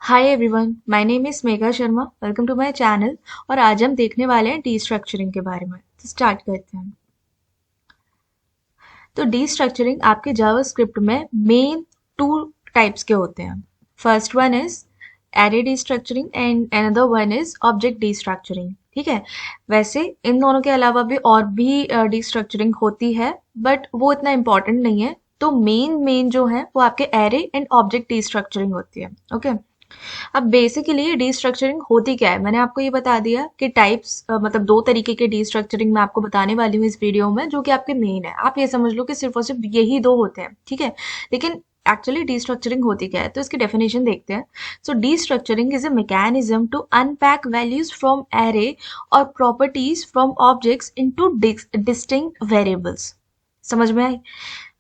Hi everyone, my name is Megha Sharma. Welcome to my channel. और आज हम देखने वाले हैं डीस्ट्रक्चरिंग के बारे में। तो स्टार्ट करते हैं। तो डीस्ट्रक्चरिंग आपके जावास्क्रिप्ट में मेन टू टाइप्स के होते हैं। First one is array destructuring and another one is object destructuring. ठीक है। वैसे इन दोनों के अलावा भी और भी डीस्ट्रक्चरिंग होती है, बट वो इतना इम्पोर्टेंट नहीं है। तो मेन जो है वो आपके एरे एंड ऑब्जेक्ट डीस्ट्रक्चरिंग होती है। ओके। अब बेसिकली डीस्ट्रक्चरिंग होती क्या है, मैंने आपको ये बता दिया कि टाइप्स मतलब दो तरीके के डीस्ट्रक्चरिंग मैं आपको बताने वाली हूँ इस वीडियो में, जो कि आपके मेन है। आप ये समझ लो कि सिर्फ और सिर्फ यही दो होते हैं। ठीक है। लेकिन एक्चुअली डीस्ट्रक्चरिंग होती क्या है, तो इसकी डेफिनेशन देखते हैं। So destructuring is a mechanism to unpack values from array और properties from objects into distinct variables. समझ में आई?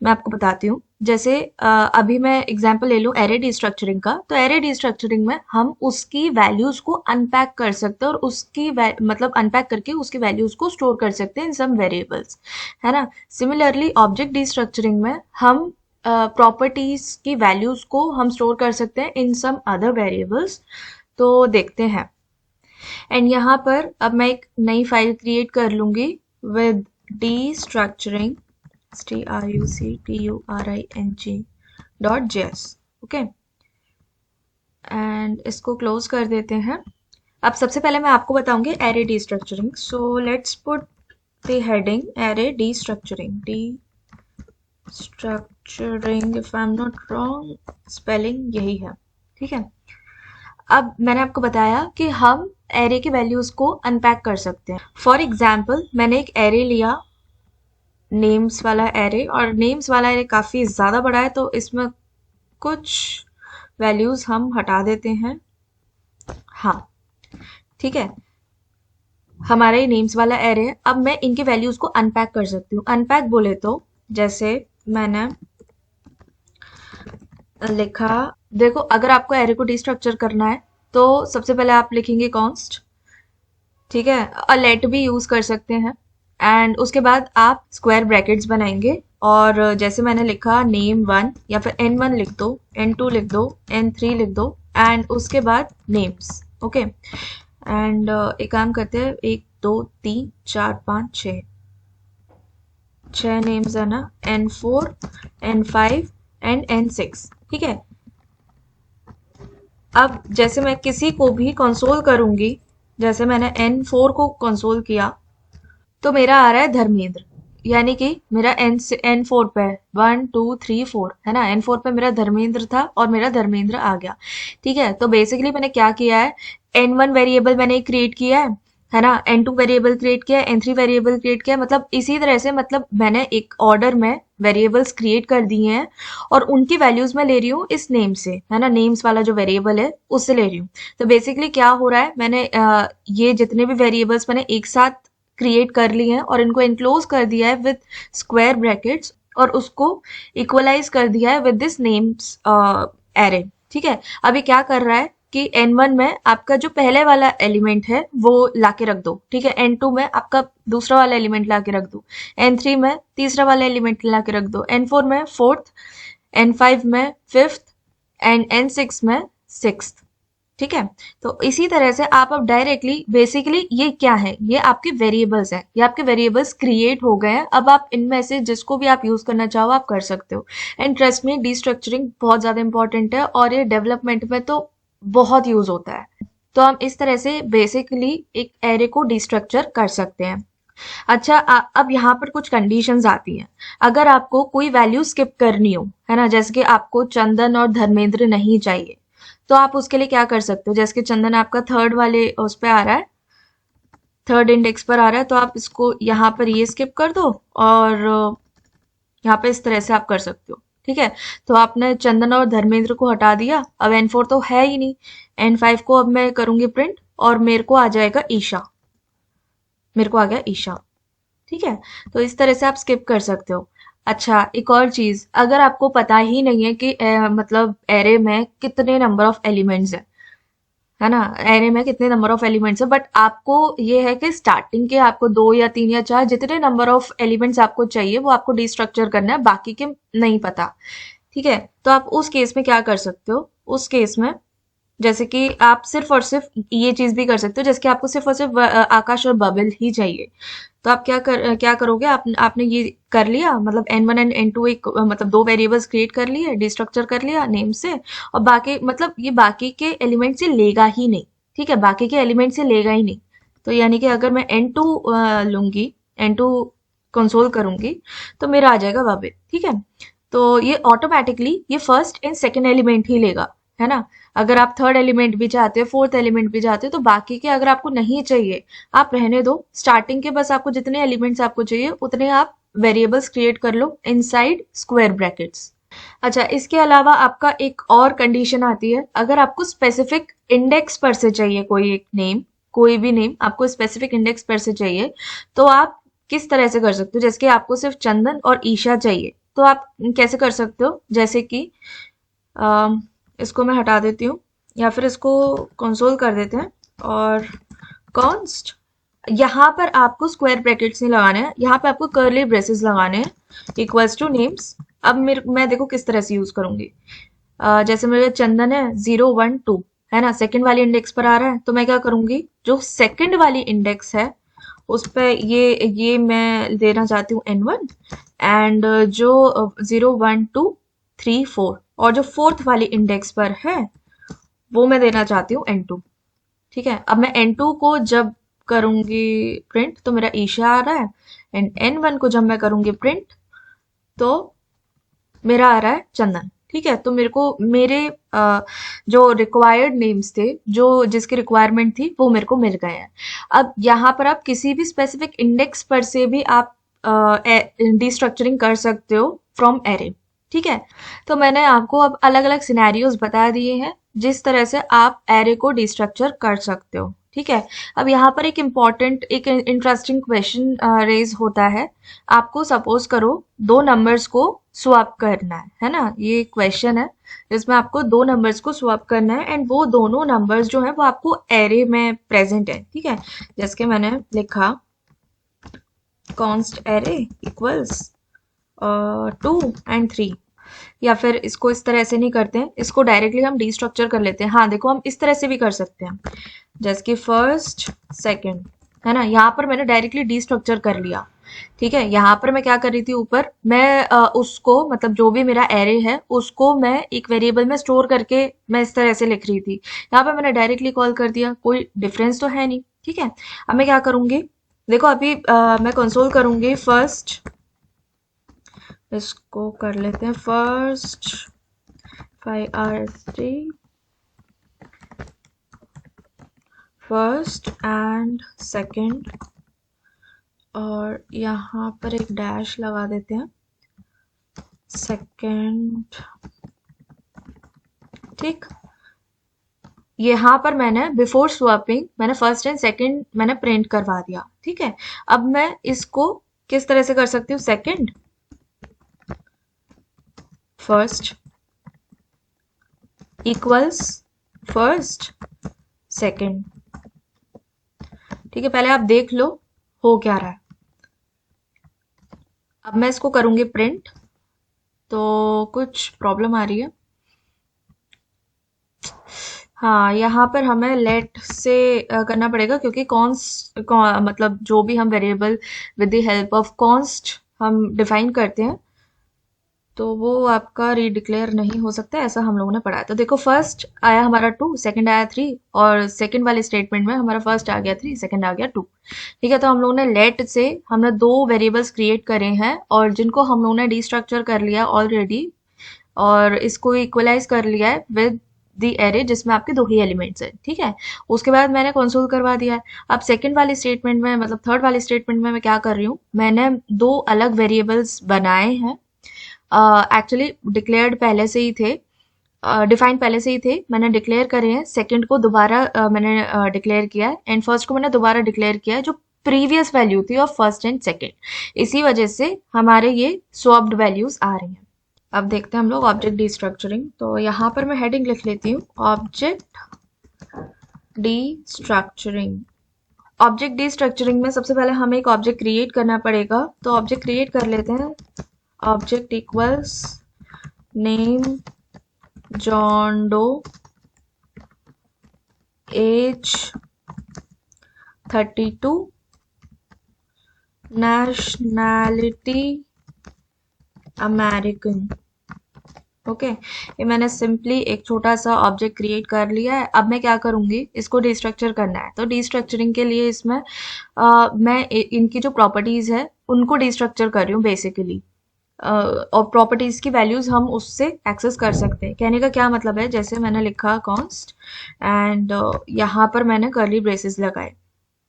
मैं आपको बताती हूँ। जैसे अभी मैं एग्जांपल ले लूँ एरे डीस्ट्रक्चरिंग का। तो एरे डीस्ट्रक्चरिंग में हम उसकी वैल्यूज को अनपैक कर सकते हैं और उसकी मतलब अनपैक करके उसकी वैल्यूज को स्टोर कर सकते हैं इन सम वेरिएबल्स, है ना। सिमिलरली ऑब्जेक्ट डीस्ट्रक्चरिंग में हम प्रॉपर्टीज की वैल्यूज को हम स्टोर कर सकते हैं इन सम अदर वेरिएबल्स। तो देखते हैं। एंड यहाँ पर अब मैं एक नई फाइल क्रिएट कर लूंगी with destructuring structuring.js। Okay. And इसको क्लोज कर देते हैं। अब सबसे पहले मैं आपको बताऊंगी array destructuring. So let's put the heading array destructuring if I am not wrong, spelling यही है। ठीक है। अब मैंने आपको बताया कि हम एरे की वैल्यूज को अनपैक कर सकते हैं। फॉर एग्जाम्पल मैंने एक एरे लिया, नेम्स वाला एरे, और नेम्स वाला एरे काफी ज्यादा बड़ा है, तो इसमें कुछ वैल्यूज हम हटा देते हैं। हाँ, ठीक है। हमारा ये नेम्स वाला एरे है। अब मैं इनके वैल्यूज को अनपैक कर सकती हूँ। अनपैक बोले तो जैसे मैंने लिखा, देखो अगर आपको एरे को डिस्ट्रक्चर करना है तो सबसे पहले आप लिखेंगे कॉन्स्ट। ठीक है। और लेट भी यूज कर सकते हैं। एंड उसके बाद आप स्क्वायर ब्रैकेट्स बनाएंगे। और जैसे मैंने लिखा नेम वन, या फिर N1 लिख दो, N2 लिख दो, N3 लिख दो, एंड उसके बाद नेम्स। ओके। एंड एक काम करते हैं, 1 2 3 4 5 6 नेम्स है ना। N4, N5 and N6। ठीक है। अब जैसे मैं किसी को भी कंसोल करूंगी, जैसे मैंने N4 को कंसोल किया, तो मेरा आ रहा है धर्मेंद्र। यानी कि मेरा N4 पे 1 2 3 4 है ना। N4 पे मेरा धर्मेंद्र था और मेरा धर्मेंद्र आ गया। ठीक है। तो बेसिकली मैंने क्या किया है, N1 वेरिएबल मैंने क्रिएट किया है ना। N2 वेरिएबल क्रिएट किया, N3 वेरिएबल क्रिएट किया। मतलब इसी तरह से, मतलब मैंने एक ऑर्डर में वेरिएबल्स क्रिएट कर दिए हैं और उनकी वैल्यूज मैं ले रही हूँ इस नेम से, है ना। नेम्स वाला जो वेरिएबल है उससे ले रही हूँ। तो बेसिकली क्या हो रहा है, मैंने ये जितने भी वेरिएबल्स मैंने एक साथ क्रिएट कर लिए हैं और इनको एनक्लोज कर दिया है विद स्क्वायर ब्रैकेट्स, और उसको इक्वलाइज कर दिया है विद दिस नेम्स एरे। ठीक है। अभी क्या कर रहा है कि N1 में आपका जो पहले वाला एलिमेंट है वो लाके रख दो। ठीक है। N2 में आपका दूसरा वाला एलिमेंट लाके रख दो, N3 में तीसरा वाला एलिमेंट लाके रख दो, N4 में फोर्थ, N5 में फिफ्थ, एंड N6 में सिक्स्थ। ठीक है। तो इसी तरह से आप अब डायरेक्टली, बेसिकली ये क्या है, ये आपके वेरिएबल्स हैं। ये आपके वेरिएबल्स क्रिएट हो गए हैं। अब आप इनमें से जिसको भी आप यूज करना चाहो आप कर सकते हो। एंड ट्रस्ट में डीस्ट्रक्चरिंग बहुत ज्यादा इंपॉर्टेंट है और ये डेवलपमेंट में तो बहुत यूज होता है। तो हम इस तरह से बेसिकली एक एरे को डिस्ट्रक्चर कर सकते हैं। अच्छा, अब यहाँ पर कुछ कंडीशंस आती हैं। अगर आपको कोई वैल्यू स्किप करनी हो, है ना, जैसे कि आपको चंदन और धर्मेंद्र नहीं चाहिए, तो आप उसके लिए क्या कर सकते हो। जैसे कि चंदन आपका थर्ड वाले उस पे आ रहा है, थर्ड इंडेक्स पर आ रहा है, तो आप इसको यहाँ पर ये स्किप कर दो और यहाँ पे इस तरह से आप कर सकते हो। ठीक है। तो आपने चंदन और धर्मेंद्र को हटा दिया। अब N4 तो है ही नहीं। N5 को अब मैं करूंगी प्रिंट और मेरे को आ जाएगा ईशा। मेरे को आ गया ईशा। ठीक है। तो इस तरह से आप स्किप कर सकते हो। अच्छा, एक और चीज, अगर आपको पता ही नहीं है कि मतलब एरे में कितने नंबर ऑफ एलिमेंट्स है ना, एरे में कितने नंबर ऑफ एलिमेंट्स है, बट आपको ये है कि स्टार्टिंग के आपको 2 या 3 या 4 जितने नंबर ऑफ एलिमेंट्स आपको चाहिए वो आपको डिस्ट्रक्चर करना है, बाकी के नहीं पता। ठीक है। तो आप उस केस में क्या कर सकते हो, उस केस में जैसे कि आप सिर्फ और सिर्फ ये चीज भी कर सकते हो, जैसे कि आपको सिर्फ और सिर्फ आकाश और बबल ही चाहिए। तो आप क्या करोगे, आपने ये कर लिया, मतलब n1 एंड n2 एक मतलब दो वेरिएबल्स क्रिएट कर लिए, डिस्ट्रक्चर कर लिया नेम से, और बाकी मतलब ये बाकी के एलिमेंट से लेगा ही नहीं। ठीक है, बाकी के एलिमेंट से लेगा ही नहीं। तो यानी कि अगर मैं n2 लूंगी, n2 कंसोल करूंगी, तो मेरा आ जाएगा बबल। ठीक है, तो ये ऑटोमेटिकली ये फर्स्ट एंड सेकेंड एलिमेंट ही लेगा, है ना। अगर आप थर्ड एलिमेंट भी चाहते हो, फोर्थ एलिमेंट भी चाहते हो, तो बाकी के अगर आपको नहीं चाहिए, आप रहने दो। स्टार्टिंग के बस आपको जितने एलिमेंट्स आपको चाहिए उतने आप वेरिएबल्स क्रिएट कर लो इनसाइड स्क्वायर ब्रैकेट्स। अच्छा, इसके अलावा आपका एक और कंडीशन आती है, अगर आपको स्पेसिफिक इंडेक्स पर से चाहिए कोई एक नेम, कोई भी नेम आपको स्पेसिफिक इंडेक्स पर से चाहिए, तो आप किस तरह से कर सकते हो। जैसे कि आपको सिर्फ चंदन और ईशा चाहिए, तो आप कैसे कर सकते हो, जैसे कि इसको मैं हटा देती हूँ, या फिर इसको कंसोल कर देते हैं, और कॉन्स्ट, यहाँ पर आपको स्क्वायर ब्रैकेट्स नहीं लगाने हैं, यहाँ पे आपको कर्ली ब्रेसेस लगाने हैं, इक्वल्स टू नेम्स। अब मैं देखो किस तरह से यूज करूंगी। जैसे मेरे चंदन है 0 1 2, है ना, सेकंड वाली इंडेक्स पर आ रहा है, तो मैं क्या करूंगी, जो सेकंड वाली इंडेक्स है उस पे ये मैं देना चाहती हूँ n1, एंड जो 0 1 2 3 4, और जो फोर्थ वाली इंडेक्स पर है वो मैं देना चाहती हूँ n2। ठीक है, अब मैं n2 को जब करूंगी प्रिंट तो मेरा ईशा आ रहा है, एंड n1 को जब मैं करूंगी प्रिंट तो मेरा आ रहा है चंदन। ठीक है, तो मेरे को मेरे जो रिक्वायर्ड नेम्स थे, जो जिसकी रिक्वायरमेंट थी, वो मेरे को मिल गए हैं। अब यहाँ पर आप किसी भी स्पेसिफिक इंडेक्स पर से भी आप डिस्ट्रक्चरिंग कर सकते हो फ्रॉम एरे। ठीक है, तो मैंने आपको अब अलग अलग सिनेरियोज बता दिए हैं जिस तरह से आप एरे को डिस्ट्रक्चर कर सकते हो। ठीक है, अब यहाँ पर एक इम्पॉर्टेंट एक इंटरेस्टिंग क्वेश्चन रेज होता है। आपको सपोज करो दो नंबर्स को स्वैप करना है ना, ये क्वेश्चन है जिसमें आपको दो नंबर्स को स्वैप करना है, एंड वो दोनों नंबर्स जो है वो आपको एरे में प्रेजेंट है। ठीक है, जैसे कि मैंने लिखा कॉन्स्ट एरे इक्वल्स 2 and 3, या फिर इसको इस तरह से नहीं करते हैं, इसको डायरेक्टली हम डिस्ट्रक्चर कर लेते हैं। हाँ देखो, हम इस तरह से भी कर सकते हैं, जैसे कि फर्स्ट सेकंड, है ना, यहाँ पर मैंने डायरेक्टली डिस्ट्रक्चर कर लिया। ठीक है, यहाँ पर मैं क्या कर रही थी, ऊपर मैं उसको मतलब जो भी मेरा एरे है उसको मैं एक वेरिएबल में स्टोर करके मैं इस तरह से लिख रही थी। यहाँ पर मैंने डायरेक्टली कॉल कर दिया, कोई डिफरेंस तो है नहीं। ठीक है, अब मैं क्या करूंगी, देखो अभी मैं कंसोल करूंगी फर्स्ट, इसको कर लेते हैं first 5R3, first and second, और यहाँ पर एक डैश लगा देते हैं, सेकंड। ठीक, यहाँ पर मैंने बिफोर स्वैपिंग मैंने फर्स्ट एंड सेकंड मैंने प्रिंट करवा दिया। ठीक है, अब मैं इसको किस तरह से कर सकती हूँ, second first equals first second. ठीक है, पहले आप देख लो हो क्या रहा है। अब मैं इसको करूंगी प्रिंट, तो कुछ प्रॉब्लम आ रही है। हाँ, यहाँ पर हमें लेट से करना पड़ेगा, क्योंकि मतलब जो भी हम variable with the help of const हम डिफाइन करते हैं, तो वो आपका रीडिक्लेयर नहीं हो सकता, ऐसा हम लोगों ने पढ़ा है। तो देखो, फर्स्ट आया हमारा 2, सेकंड आया 3, और सेकंड वाले स्टेटमेंट में हमारा फर्स्ट आ गया 3, सेकंड आ गया 2। ठीक है, तो हम लोगों ने लेट से हमने दो वेरिएबल्स क्रिएट करे हैं, और जिनको हम लोगों ने डिस्ट्रक्चर कर लिया ऑलरेडी, और इसको इक्वलाइज कर लिया है विद दी एरे जिसमें आपके दो ही एलिमेंट्स है। ठीक है, उसके बाद मैंने कंसोल करवा दिया है। अब सेकंड वाले स्टेटमेंट में, मतलब थर्ड वाले स्टेटमेंट में मैं क्या कर रही हूँ, मैंने दो अलग वेरिएबल्स बनाए हैं, एक्चुअली डिक्लेयर्ड पहले से ही थे, डिफाइन पहले से ही थे, मैंने डिक्लेयर करे हैं। सेकंड को दोबारा मैंने डिक्लेयर किया है, एंड फर्स्ट को मैंने दोबारा डिक्लेयर किया है, जो प्रीवियस वैल्यू थी ऑफ फर्स्ट एंड सेकंड। इसी वजह से हमारे ये स्वैप्ड वैल्यूज आ रही हैं। अब देखते हैं हम लोग ऑब्जेक्ट डिस्ट्रक्चरिंग। तो यहाँ पर मैं हेडिंग लिख लेती हूँ, ऑब्जेक्ट डिस्ट्रक्चरिंग। ऑब्जेक्ट डिस्ट्रक्चरिंग में सबसे पहले हमें एक ऑब्जेक्ट क्रिएट करना पड़ेगा, तो ऑब्जेक्ट क्रिएट कर लेते हैं। Object equals name John Doe age 32, nationality American. Okay, ये मैंने सिंपली एक छोटा सा ऑब्जेक्ट क्रिएट कर लिया है। अब मैं क्या करूंगी, इसको डिस्ट्रक्चर करना है। तो डिस्ट्रक्चरिंग के लिए इसमें मैं इनकी जो प्रॉपर्टीज है उनको डिस्ट्रक्चर कर रही हूँ बेसिकली। और प्रॉपर्टीज की वैल्यूज हम उससे एक्सेस कर सकते हैं। कहने का क्या मतलब है, जैसे मैंने लिखा कॉन्स्ट एंड यहाँ पर मैंने कर्ली ब्रेसेस लगाए।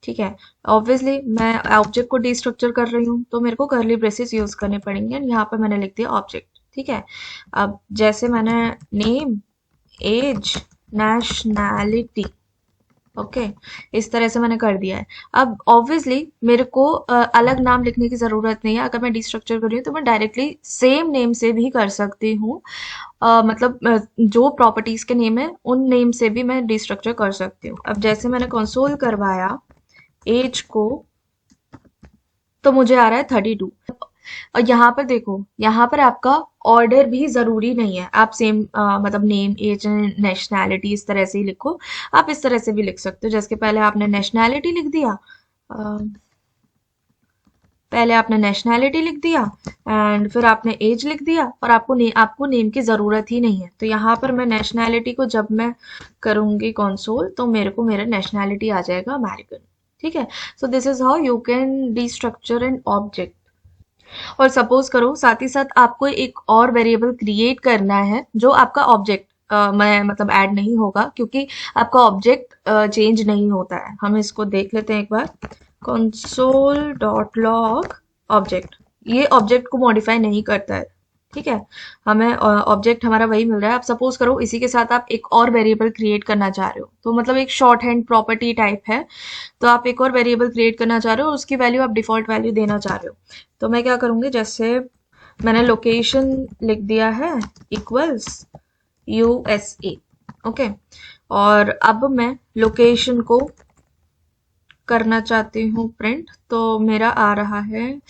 ठीक है, ऑब्वियसली मैं ऑब्जेक्ट को डिस्ट्रक्चर कर रही हूँ तो मेरे को कर्ली ब्रेसेस यूज करने पड़ेंगे। यहाँ पर मैंने लिख दिया ऑब्जेक्ट। ठीक है, अब जैसे मैंने नेम, एज, नेशनैलिटी, ओके, इस तरह से मैंने कर दिया है। अब ऑब्वियसली मेरे को अलग नाम लिखने की ज़रूरत नहीं है। अगर मैं डिस्ट्रक्चर कर रही हूँ तो मैं डायरेक्टली सेम नेम से भी कर सकती हूँ। मतलब जो प्रॉपर्टीज के नेम है उन नेम से भी मैं डिस्ट्रक्चर कर सकती हूँ। अब जैसे मैंने कंसोल करवाया एज को, तो मुझे आ रहा है 32। और यहाँ पर देखो, यहाँ पर आपका ऑर्डर भी जरूरी नहीं है। आप सेम मतलब नेम, एज, नेशनैलिटी इस तरह से ही लिखो। आप इस तरह से भी लिख सकते हो, जैसे कि पहले आपने नेशनैलिटी लिख दिया, अ, पहले आपने नेशनैलिटी लिख दिया एंड फिर आपने एज लिख दिया, और आपको नेम की ज़रूरत ही नहीं है। तो यहाँ पर मैं नेशनैलिटी को जब मैं करूँगी कंसोल तो मेरे को मेरा नेशनैलिटी आ जाएगा अमेरिकन। ठीक है, सो this is how you can डिस्ट्रक्चर an object. और सपोज करो साथ ही साथ आपको एक और वेरिएबल क्रिएट करना है जो आपका ऑब्जेक्ट मैं मतलब ऐड नहीं होगा, क्योंकि आपका ऑब्जेक्ट चेंज नहीं होता है। हम इसको देख लेते हैं एक बार। कंसोल डॉट लॉग ऑब्जेक्ट, ये ऑब्जेक्ट को मॉडिफाई नहीं करता है। ठीक है, हमें ऑब्जेक्ट हमारा वही मिल रहा है। आप सपोज करो इसी के साथ आप एक और वेरिएबल क्रिएट करना चाह रहे हो, तो मतलब एक शॉर्ट हैंड प्रॉपर्टी टाइप है। तो आप एक और वेरिएबल क्रिएट करना चाह रहे हो, उसकी वैल्यू आप डिफॉल्ट वैल्यू देना चाह रहे हो। तो मैं क्या करूँगी, जैसे मैंने लोकेशन लिख दिया है इक्वल्स यूएसए। ओके, और अब मैं लोकेशन को करना चाहती हूँ प्रिंट, तो मेरा आ रहा है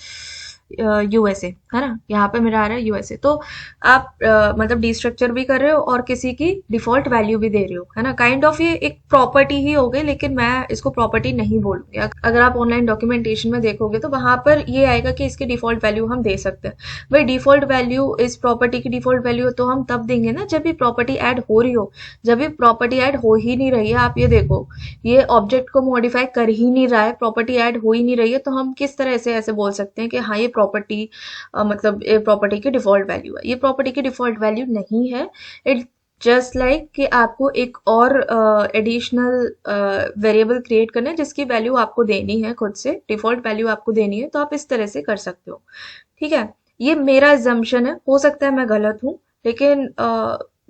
यूएसए, है ना। यहाँ पे मेरा आ रहा है यूएसए। तो आप मतलब डिस्ट्रक्चर भी कर रहे हो और किसी की डिफॉल्ट वैल्यू भी दे रहे हो, है ना। काइंड ऑफ ये एक प्रॉपर्टी ही हो गई, लेकिन मैं इसको प्रॉपर्टी नहीं बोलूंगी। अगर आप ऑनलाइन डॉक्यूमेंटेशन में देखोगे तो वहां पर ये आएगा कि इसकी डिफॉल्ट वैल्यू हम दे सकते हैं। भाई डिफॉल्ट वैल्यू, इस प्रॉपर्टी की डिफॉल्ट वैल्यू तो हम तब देंगे ना जब भी प्रॉपर्टी ऐड हो रही हो। जब भी प्रॉपर्टी ऐड हो ही नहीं रही है, आप ये देखो, ये ऑब्जेक्ट को मॉडिफाई कर ही नहीं रहा है, प्रॉपर्टी ऐड हो ही नहीं रही है, तो हम किस तरह से ऐसे बोल सकते हैं कि हाँ ये प्रॉपर्टी मतलब ये प्रॉपर्टी की डिफॉल्ट वैल्यू है। ये प्रॉपर्टी की डिफॉल्ट वैल्यू नहीं है। इट जस्ट लाइक कि आपको एक और एडिशनल वेरिएबल क्रिएट करना है जिसकी वैल्यू आपको देनी है, खुद से डिफॉल्ट वैल्यू आपको देनी है। तो आप इस तरह से कर सकते हो। ठीक है, ये मेरा एजम्पशन है, हो सकता है मैं गलत हूँ, लेकिन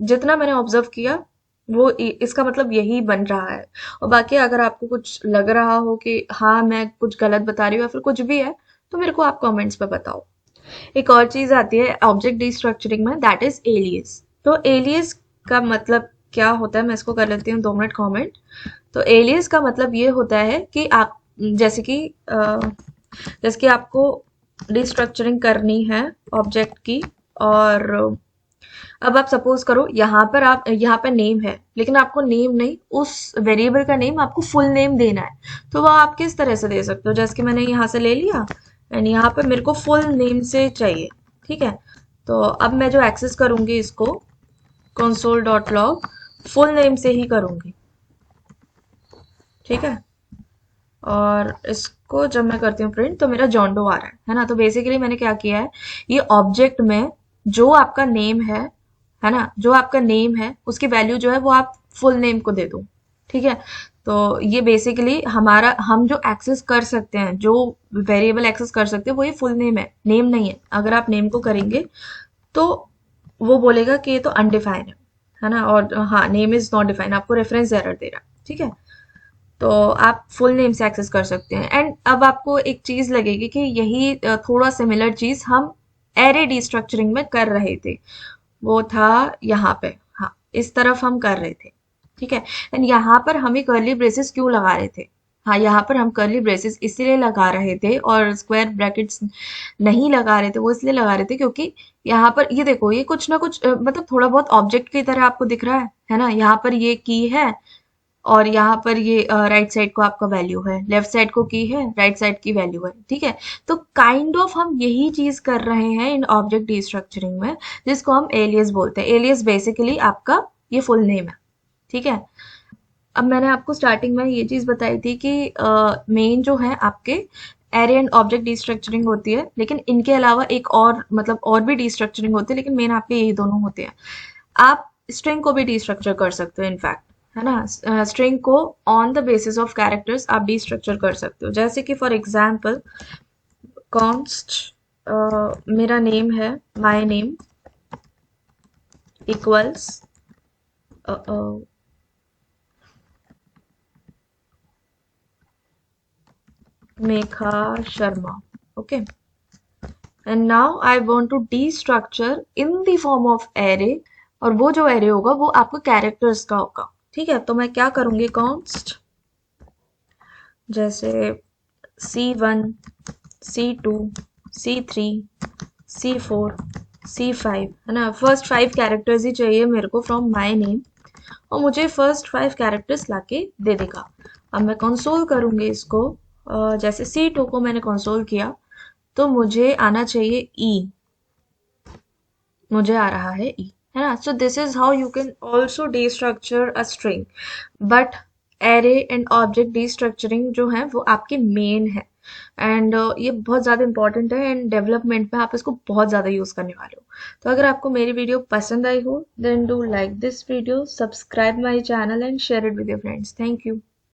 जितना मैंने ऑब्जर्व किया वो इसका मतलब यही बन रहा है। और बाकी अगर आपको कुछ लग रहा हो कि हाँ मैं कुछ गलत बता रही हूँ या फिर कुछ भी है, तो मेरे को आप कमेंट्स पे बताओ। एक और चीज आती है ऑब्जेक्ट डिस्ट्रक्चरिंग में, दैट इज एलियस। तो एलियस का मतलब क्या होता है, मैं इसको कर लेती हूँ 2 मिनट कमेंट। तो एलियस का मतलब ये होता है कि आप जैसे कि आपको डिस्ट्रक्चरिंग करनी है ऑब्जेक्ट की, और अब आप सपोज करो यहाँ पर नेम है, लेकिन आपको नेम नहीं, उस वेरिएबल का नेम आपको फुल नेम देना है। तो वह आप किस तरह से दे सकते हो, जैसे कि मैंने यहाँ से ले लिया एंड यहाँ पे मेरे को फुल नेम से चाहिए। ठीक है, तो अब मैं जो एक्सेस करूंगी इसको console dot log full name से ही करूंगी। ठीक है, और इसको जब मैं करती हूँ प्रिंट तो मेरा जॉन डो आ रहा है ना। तो बेसिकली मैंने क्या किया है, ये ऑब्जेक्ट में जो आपका नेम है ना, जो आपका नेम है उसकी वैल्यू जो है वो आप फुल नेम को दे दो। ठीक है, तो ये बेसिकली हमारा, हम जो एक्सेस कर सकते हैं, जो वेरिएबल एक्सेस कर सकते हैं वो ये फुल नेम है, नेम नहीं है। अगर आप नेम को करेंगे तो वो बोलेगा कि ये तो अनडिफाइंड है ना, और हाँ नेम इज नॉट डिफाइंड, आपको रेफरेंस एरर दे रहा है। ठीक है, तो आप फुल नेम से एक्सेस कर सकते हैं। एंड अब आपको एक चीज लगेगी कि यही थोड़ा सिमिलर चीज हम एरे डिस्ट्रक्चरिंग में कर रहे थे, वो था यहाँ पे। हाँ, इस तरफ हम कर रहे थे। ठीक है, एंड यहाँ पर हमें कर्ली ब्रेसेस क्यों लगा रहे थे, हाँ यहाँ पर हम कर्ली ब्रेसेस इसलिए लगा रहे थे और स्क्वायर ब्रैकेट्स नहीं लगा रहे थे, वो इसलिए लगा रहे थे क्योंकि यहाँ पर ये देखो, ये कुछ ना कुछ मतलब थोड़ा बहुत ऑब्जेक्ट की तरह आपको दिख रहा है ना। यहाँ पर ये की है, और यहाँ पर ये राइट साइड को आपका वैल्यू है, लेफ्ट साइड को की है, राइट साइड की वैल्यू है, ठीक है। तो काइंड ऑफ हम यही चीज कर रहे हैं इन ऑब्जेक्ट डिस्ट्रक्चरिंग में, जिसको हम एलियस बोलते हैं। एलियस बेसिकली आपका ये फुल नेम है, ठीक है। अब मैंने आपको स्टार्टिंग में ये चीज बताई थी कि मेन जो है आपके एरे एंड ऑब्जेक्ट डिस्ट्रक्चरिंग होती है, लेकिन इनके अलावा एक और मतलब और भी डिस्ट्रक्चरिंग होती है, लेकिन मेन आपके यही दोनों होते हैं। आप स्ट्रिंग को भी डिस्ट्रक्चर कर सकते हो इनफैक्ट, है ना। स्ट्रिंग को on the basis of characters आप डिस्ट्रक्चर कर सकते हो, जैसे कि फॉर एग्जांपल कॉन्स्ट मेरा नेम है, my name equals Megha Sharma, okay. And now I want to destructure in the form of array, और वो जो एरे होगा वो आपको कैरेक्टर्स का होगा, ठीक है। तो मैं क्या करूंगी, कॉन्स्ट जैसे C1, C2, C3, C4, C5, है ना। फर्स्ट 5 कैरेक्टर्स ही चाहिए मेरे को फ्रॉम माय नेम, और मुझे फर्स्ट 5 कैरेक्टर्स लाके दे देगा। अब मैं कंसोल करूंगी इसको, जैसे C2 को मैंने कंसोल किया तो मुझे आना चाहिए ई, मुझे आ रहा है ई, है ना। So this is how you can also destructure a string, but array and object destructuring जो है वो आपके मेन है। एंड ये बहुत ज़्यादा इंपॉर्टेंट है, एंड डेवलपमेंट में आप इसको बहुत ज़्यादा यूज़ करने वाले हो। तो अगर आपको मेरी वीडियो पसंद आई हो, then do like this video, subscribe my channel and share it with your friends. Thank you.